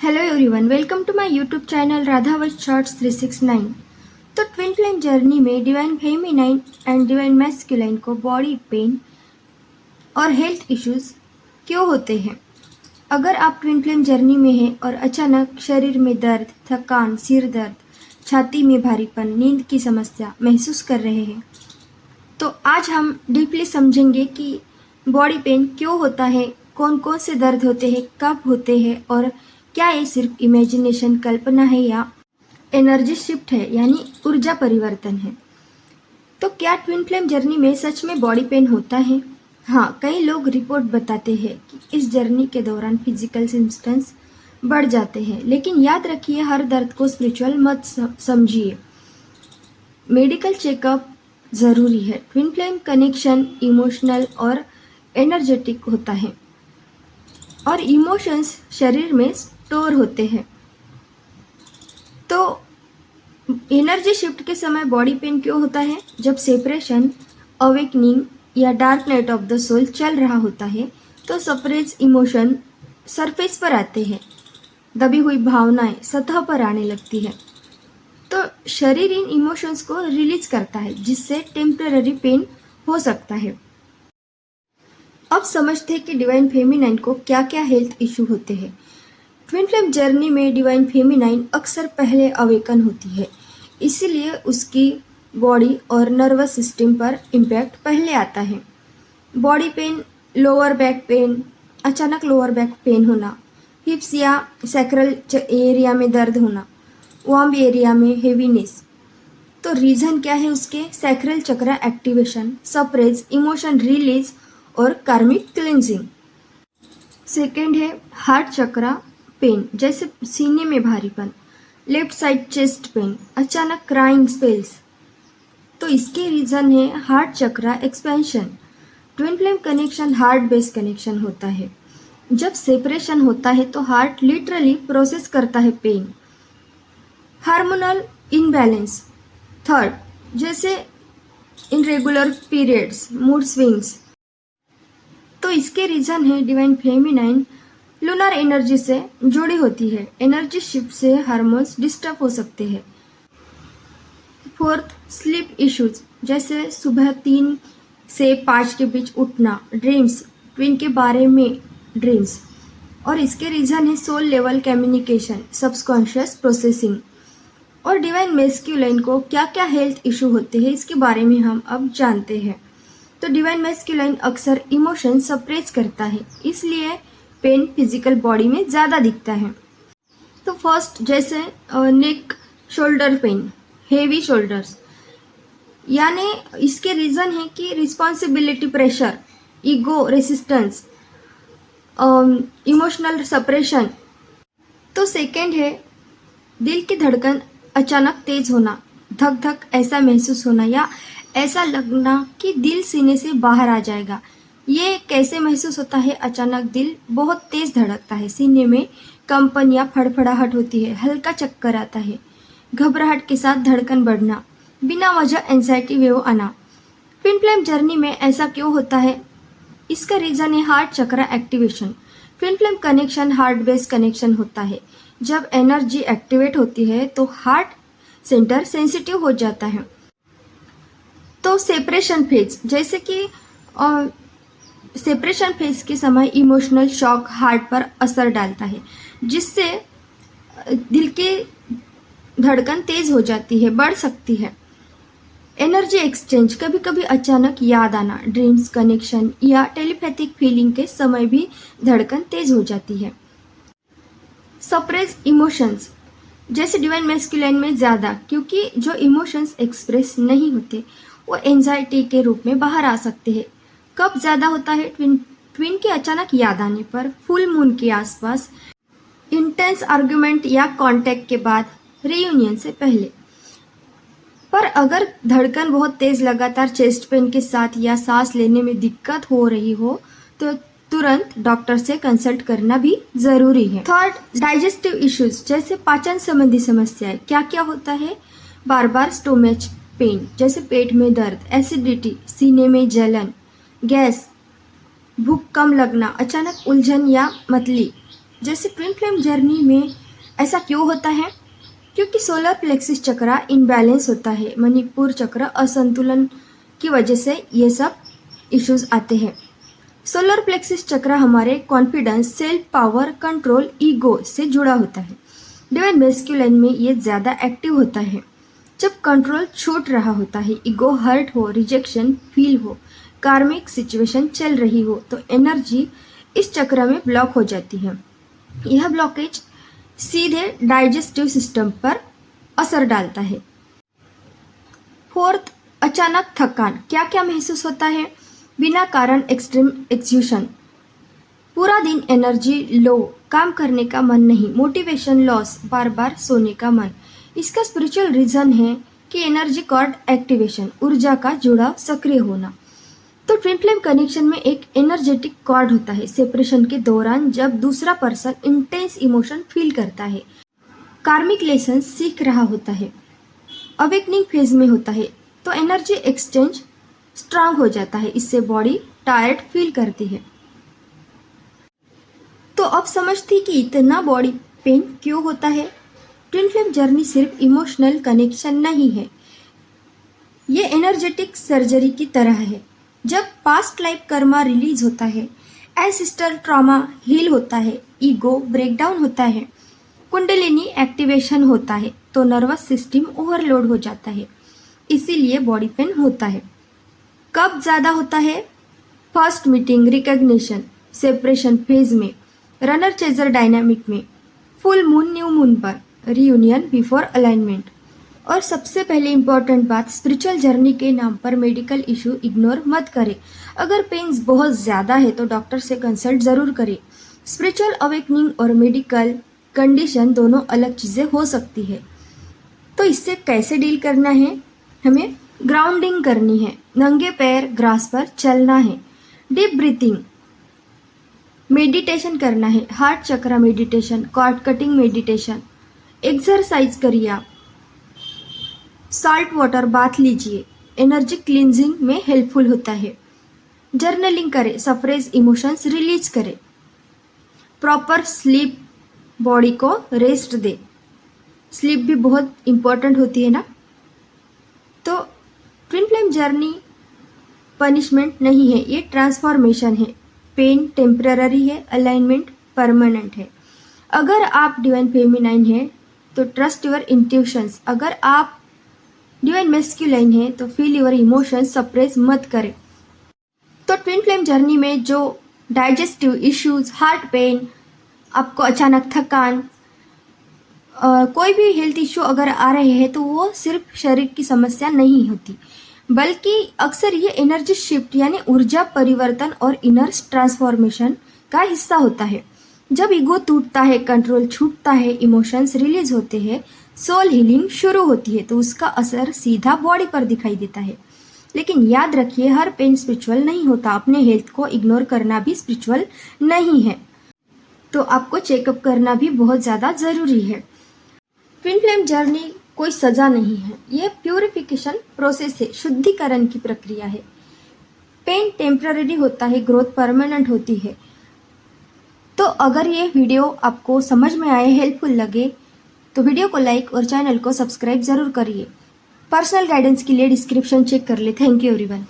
Hello everyone, welcome to my YouTube channel Radhavat shorts 369। तो twin flame journey में divine feminine and divine masculine को body pain और health issues क्यों होते हैं? अगर आप ट्विन फ्लेम जर्नी में हैं और अचानक शरीर में दर्द, थकान, सिर दर्द, छाती में भारीपन, नींद की समस्या महसूस कर रहे हैं, तो आज हम डीपली समझेंगे कि बॉडी पेन क्यों होता है, कौन कौन से दर्द होते हैं, कब होते हैं और क्या ये सिर्फ इमेजिनेशन, कल्पना है या एनर्जी शिफ्ट है, यानी ऊर्जा परिवर्तन है। तो क्या ट्विन फ्लेम जर्नी में सच में बॉडी पेन होता है? हाँ, कई लोग रिपोर्ट बताते हैं कि इस जर्नी के दौरान फिजिकल सिम्टम्स बढ़ जाते हैं, लेकिन याद रखिए, हर दर्द को स्पिरिचुअल मत समझिए। मेडिकल चेकअप ज़रूरी है। ट्विन फ्लेम कनेक्शन इमोशनल और एनर्जेटिक होता है और इमोशंस शरीर में स्टोर होते हैं। तो एनर्जी शिफ्ट के समय बॉडी पेन क्यों होता है? जब सेपरेशन, अवेकनिंग या dark night of the soul चल रहा होता है तो सप्रेस इमोशन सरफेस पर आते हैं, दबी हुई भावनाएं सतह पर आने लगती है। तो शरीर इन इमोशंस को रिलीज करता है, जिससे टेम्पररी पेन हो सकता है। अब समझते हैं कि डिवाइन फेमिनाइन को क्या क्या हेल्थ इशू होते हैं। ट्विन फ्लेम जर्नी में डिवाइन फेमिनाइन अक्सर पहले अवेकन होती है, इसीलिए उसकी बॉडी और नर्वस सिस्टम पर इम्पैक्ट पहले आता है। Body pain, lower back pain, अचानक लोअर बैक पेन होना, हिप्स या सैक्रल एरिया में दर्द होना, वॉम्ब एरिया में हेवीनेस। तो रीज़न क्या है उसके? सैक्रल चक्र एक्टिवेशन, सप्रेस इमोशन रिलीज और कार्मिक क्लिंजिंग। सेकेंड है हार्ट चक्र पेन, जैसे सीने में भारीपन, लेफ्ट साइड चेस्ट पेन, अचानक क्राइंग स्पेल्स। तो इसके रीज़न है हार्ट चक्र expansion. Twin flame connection heart base connection होता है। जब सेपरेशन होता है तो हार्ट लिटरली प्रोसेस करता है पेन। Hormonal imbalance. थर्ड, जैसे इनरेगुलर पीरियड्स, मूड स्विंग्स। तो इसके रीज़न है डिवाइन फेमिनाइन लूनर एनर्जी से जुड़ी होती है। एनर्जी शिफ्ट से हार्मोन्स डिस्टर्ब हो सकते हैं। फोर्थ, स्लीप इश्यूज, जैसे सुबह 3 से 5 के बीच उठना, ड्रीम्स, ट्विन के बारे में ड्रीम्स। और इसके रीज़न है soul level communication, subconscious processing. और डिवाइन मैस्कुलाइन को क्या क्या हेल्थ इशू होते हैं, इसके बारे में हम अब जानते हैं। तो डिवाइन मैस्कुलाइन अक्सर इमोशन सप्रेस करता है, इसलिए पेन फिजिकल बॉडी में ज़्यादा दिखता है। तो फर्स्ट, जैसे नेक शोल्डर पेन, हेवी शोल्डर्स, यानी इसके रीज़न है कि responsibility pressure, ego resistance, emotional suppression. तो सेकेंड है दिल की धड़कन अचानक तेज होना, धक धक ऐसा महसूस होना या ऐसा लगना कि दिल सीने से बाहर आ जाएगा। ये कैसे महसूस होता है? अचानक दिल बहुत तेज धड़कता है, सीने में कंपन या फड़फड़ाहट होती है, हल्का चक्कर आता है, घबराहट के साथ धड़कन बढ़ना, बिना वजह एंजाइटी वेव आना। ट्विन फ्लेम जर्नी में ऐसा क्यों होता है? इसका रीज़न है हार्ट चक्र activation. Twin flame connection heart base connection होता है। जब एनर्जी एक्टिवेट होती है तो हार्ट सेंटर सेंसिटिव हो जाता है। तो सेपरेशन फेज, जैसे कि सेपरेशन फेज के समय इमोशनल शॉक हार्ट पर असर डालता है, जिससे दिल की धड़कन तेज हो जाती है, बढ़ सकती है। एनर्जी एक्सचेंज, कभी कभी अचानक याद आना, ड्रीम्स कनेक्शन या टेलीपैथिक फीलिंग के समय भी धड़कन तेज हो जाती है। सप्रेस इमोशंस, जैसे डिवाइन मैस्कुलाइन में ज़्यादा, क्योंकि जो इमोशंस एक्सप्रेस नहीं होते वो एंजाइटी के रूप में बाहर आ सकते हैं। कब ज़्यादा होता है? ट्विन के अचानक याद आने पर, फुल मून के आसपास, इंटेंस आर्ग्यूमेंट या कॉन्टैक्ट के बाद, रियूनियन से पहले। पर अगर धड़कन बहुत तेज, लगातार चेस्ट पेन के साथ या सांस लेने में दिक्कत हो रही हो तो तुरंत डॉक्टर से कंसल्ट करना भी जरूरी है। थर्ड, डाइजेस्टिव इश्यूज, जैसे पाचन संबंधी समस्याएं। क्या क्या होता है? बार बार स्टोमच पेन, जैसे पेट में दर्द, एसिडिटी, सीने में जलन, गैस, भूख कम लगना, अचानक उलझन या मतली, जैसे ट्विन फ्लेम जर्नी में ऐसा क्यों होता है? क्योंकि सोलर प्लेक्सिस चक्र इनबैलेंस होता है, मणिपुर चक्र असंतुलन की वजह से ये सब इश्यूज आते हैं। सोलर प्लेक्सिस चक्र हमारे confidence, self power, control, ego से जुड़ा होता है। डिवाइन मैस्कुलिन में ये ज़्यादा एक्टिव होता है जब कंट्रोल छूट रहा होता है, ईगो हर्ट हो, रिजेक्शन फील हो, कार्मिक सिचुएशन चल रही हो, तो एनर्जी इस चक्र में ब्लॉक हो जाती है। यह ब्लॉकेज सीधे डाइजेस्टिव सिस्टम पर असर डालता है। फोर्थ, अचानक थकान। क्या क्या महसूस होता है? बिना कारण एक्सट्रीम एक्सक्यूशन, पूरा दिन एनर्जी लो, काम करने का मन नहीं, मोटिवेशन लॉस, बार बार सोने का मन। इसका स्पिरिचुअल रीजन है कि एनर्जी कॉर्ड एक्टिवेशन, ऊर्जा का जुड़ाव सक्रिय होना। तो ट्विन फ्लेम कनेक्शन में एक एनर्जेटिक कॉर्ड होता है सेपरेशन के दौरान, जब दूसरा पर्सन इंटेंस इमोशन फील करता है, कार्मिक लेसन सीख रहा होता है, अवेकनिंग फेज में होता है, तो एनर्जी एक्सचेंज स्ट्रांग हो जाता है। इससे बॉडी टायर्ड फील करती है। तो अब समझती कि इतना बॉडी पेन क्यों होता है। ट्विन फ्लेम जर्नी सिर्फ इमोशनल कनेक्शन नहीं है, ये एनर्जेटिक सर्जरी की तरह है। जब पास्ट लाइफ कर्मा रिलीज होता है, एंसेस्ट्रल ट्रॉमा हील होता है, ईगो ब्रेकडाउन होता है, कुंडलिनी एक्टिवेशन होता है, तो नर्वस सिस्टम ओवरलोड हो जाता है, इसीलिए बॉडी पेन होता है। कब ज़्यादा होता है? First meeting, recognition, separation phase में, रनर चेजर डायनामिक में, फुल मून, न्यू मून पर, रियूनियन बिफोर अलाइनमेंट। और सबसे पहले इम्पॉर्टेंट बात, स्पिरिचुअल जर्नी के नाम पर मेडिकल इशू इग्नोर मत करें। अगर पेन्स बहुत ज़्यादा है तो डॉक्टर से कंसल्ट ज़रूर करें। स्पिरिचुअल अवेकनिंग और मेडिकल कंडीशन दोनों अलग चीज़ें हो सकती है। तो इससे कैसे डील करना है? हमें ग्राउंडिंग करनी है, नंगे पैर ग्रास पर चलना है, डीप ब्रीथिंग, मेडिटेशन करना है, heart chakra meditation, cord cutting meditation, exercise करिए आप, सॉल्ट वाटर बाथ लीजिए, एनर्जी क्लींजिंग में हेल्पफुल होता है। जर्नलिंग करें, सप्रेस इमोशंस रिलीज करें, प्रॉपर स्लीप, बॉडी को रेस्ट दे। स्लीप भी बहुत इम्पोर्टेंट होती है ना। तो ट्विन फ्लेम जर्नी पनिशमेंट नहीं है, ये ट्रांसफॉर्मेशन है। पेन टेम्पररी है, अलाइनमेंट परमानेंट है। अगर आप डिवाइन फेमिनाइन है तो ट्रस्ट योर इंट्यूशंस, अगर आप डिवाइन मैस्कुलाइन है तो फील योर इमोशंस, सप्रेस मत करें। तो ट्विन फ्लेम जर्नी में जो डाइजेस्टिव इश्यूज, हार्ट पेन, आपको अचानक थकान, कोई भी हेल्थ इश्यू अगर आ रहे हैं तो वो सिर्फ शरीर की समस्या नहीं होती, बल्कि अक्सर ये एनर्जी शिफ्ट यानी ऊर्जा परिवर्तन और इनर ट्रांसफॉर्मेशन का हिस्सा होता है। जब ईगो टूटता है, कंट्रोल छूटता है, इमोशंस रिलीज होते हैं, सोल हीलिंग शुरू होती है, तो उसका असर सीधा बॉडी पर दिखाई देता है। लेकिन याद रखिए, हर पेन स्पिरिचुअल नहीं होता, अपने हेल्थ को इग्नोर करना भी स्पिरिचुअल नहीं है, तो आपको चेकअप करना भी बहुत ज़्यादा ज़रूरी है। ट्विन फ्लेम जर्नी कोई सज़ा नहीं है, ये प्यूरिफिकेशन प्रोसेस है, शुद्धिकरण की प्रक्रिया है। पेन टेम्पररी होता है, ग्रोथ परमानेंट होती है। तो अगर ये वीडियो आपको समझ में आए, हेल्पफुल लगे, तो वीडियो को लाइक और चैनल को सब्सक्राइब ज़रूर करिए। पर्सनल गाइडेंस के लिए डिस्क्रिप्शन चेक कर ले। Thank you everyone.